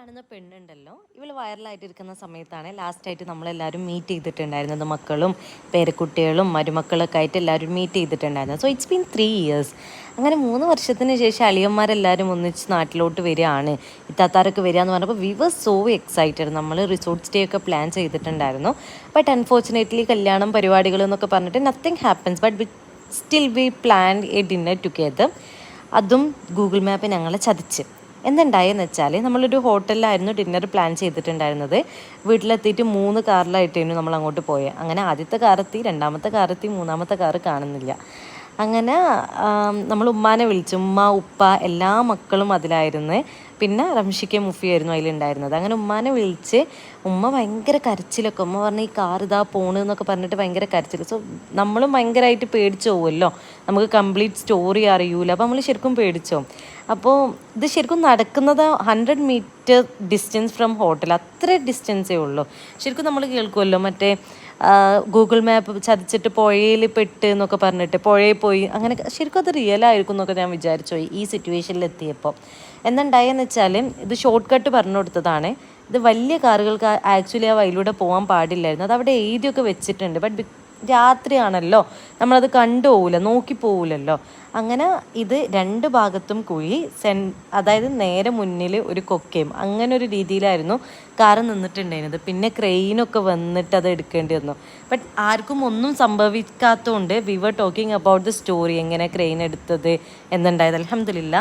കാണുന്ന പെണ്ണുണ്ടല്ലോ, ഇവള് വൈറലായിട്ടിരിക്കുന്ന സമയത്താണ് ലാസ്റ്റായിട്ട് നമ്മളെല്ലാവരും മീറ്റ് ചെയ്തിട്ടുണ്ടായിരുന്നത്. മക്കളും പേരക്കുട്ടികളും മരുമക്കളൊക്കെ ആയിട്ട് എല്ലാവരും മീറ്റ് ചെയ്തിട്ടുണ്ടായിരുന്നത്. So it's been 3 years. അങ്ങനെ 3 വർഷത്തിന് ശേഷം അളിയന്മാരെല്ലാവരും ഒന്നിച്ച് നാട്ടിലോട്ട് വരികയാണ്, ഇത്താത്താരൊക്കെ വരിക എന്ന് പറഞ്ഞപ്പോൾ വി വർ സോ എക്സൈറ്റഡ്. നമ്മൾ റിസോർട്ട് സ്റ്റേ ഒക്കെ പ്ലാൻ ചെയ്തിട്ടുണ്ടായിരുന്നു. ബട്ട് അൺഫോർച്ചുനേറ്റ്ലി കല്യാണം പരിപാടികൾ എന്നൊക്കെ പറഞ്ഞിട്ട് nothing happens. But still we plan A dinner together. അതും ഗൂഗിൾ മാപ്പ് ഞങ്ങളെ ചതിച്ച്. എന്തുണ്ടായെന്ന് വെച്ചാൽ നമ്മളൊരു ഹോട്ടലിലായിരുന്നു ഡിന്നർ പ്ലാൻ ചെയ്തിട്ടുണ്ടായിരുന്നത്. വീട്ടിലെത്തിയിട്ട് 3 കാറിലായിട്ടായിരുന്നു നമ്മൾ അങ്ങോട്ട് പോയത്. അങ്ങനെ ആദ്യത്തെ കാറെത്തി, രണ്ടാമത്തെ കാറെത്തി, മൂന്നാമത്തെ കാറ് കാണുന്നില്ല. അങ്ങനെ നമ്മൾ ഉമ്മാനെ വിളിച്ചു. ഉമ്മ, ഉപ്പ, എല്ലാ മക്കളും അതിലായിരുന്നു. പിന്നെ റംഷിക്കയും മുഫിയായിരുന്നു അതിലുണ്ടായിരുന്നത്. അങ്ങനെ ഉമ്മാനെ വിളിച്ച് ഉമ്മ ഭയങ്കര കരച്ചിലൊക്കെ. ഉമ്മ പറഞ്ഞ് ഈ കാർ ഇതാ പോണ് എന്നൊക്കെ പറഞ്ഞിട്ട് ഭയങ്കര കരച്ചിൽ. സോ നമ്മളും ഭയങ്കരമായിട്ട് പേടിച്ചു പോകുമല്ലോ, നമുക്ക് കംപ്ലീറ്റ് സ്റ്റോറി അറിയൂല. അപ്പോൾ നമ്മൾ ശരിക്കും പേടിച്ചു. അപ്പോൾ ഇത് ശരിക്കും നടക്കുന്നത് 100 മീറ്റർ ഡിസ്റ്റൻസ് ഫ്രം ഹോട്ടൽ, അത്ര ഡിസ്റ്റൻസേ ഉള്ളൂ. ശരിക്കും നമ്മൾ കേൾക്കുമല്ലോ മറ്റേ ഗൂഗിൾ മാപ്പ് ചതിച്ചിട്ട് പുഴയിൽ പെട്ട് എന്നൊക്കെ പറഞ്ഞിട്ട് പുഴയിൽ പോയി, അങ്ങനെ ശരിക്കും അത് റിയൽ ആയിരിക്കും എന്നൊക്കെ ഞാൻ വിചാരിച്ചു ഈ സിറ്റുവേഷനിൽ എത്തിയപ്പോൾ. എന്തുണ്ടായെന്ന് വെച്ചാൽ ഇത് ഷോർട്ട് കട്ട് പറഞ്ഞു കൊടുത്തതാണ്. ഇത് വലിയ കാറുകൾക്ക് ആക്ച്വലി ആ വഴിയിലൂടെ പോകാൻ പാടില്ലായിരുന്നു. അത് അവിടെ എഴുതിയൊക്കെ വെച്ചിട്ടുണ്ട്. ബട്ട് രാത്രിയാണല്ലോ, നമ്മളത് കണ്ടുപോകില്ല, നോക്കി പോകില്ലല്ലോ. അങ്ങനെ ഇത് 2 ഭാഗത്തും കുഴി, അതായത് നേരെ മുന്നിൽ ഒരു കൊക്കയും, അങ്ങനെ ഒരു രീതിയിലായിരുന്നു കാറ് നിന്നിട്ടുണ്ടായിരുന്നത്. പിന്നെ ക്രെയിനൊക്കെ വന്നിട്ട് അത് എടുക്കേണ്ടി വന്നു. ബട്ട് ആർക്കും ഒന്നും സംഭവിക്കാത്തതുകൊണ്ട് we were talking about the story, എങ്ങനെ ക്രെയിൻ എടുത്തത് എന്നുണ്ടായത്. അൽഹംദുലില്ലാ.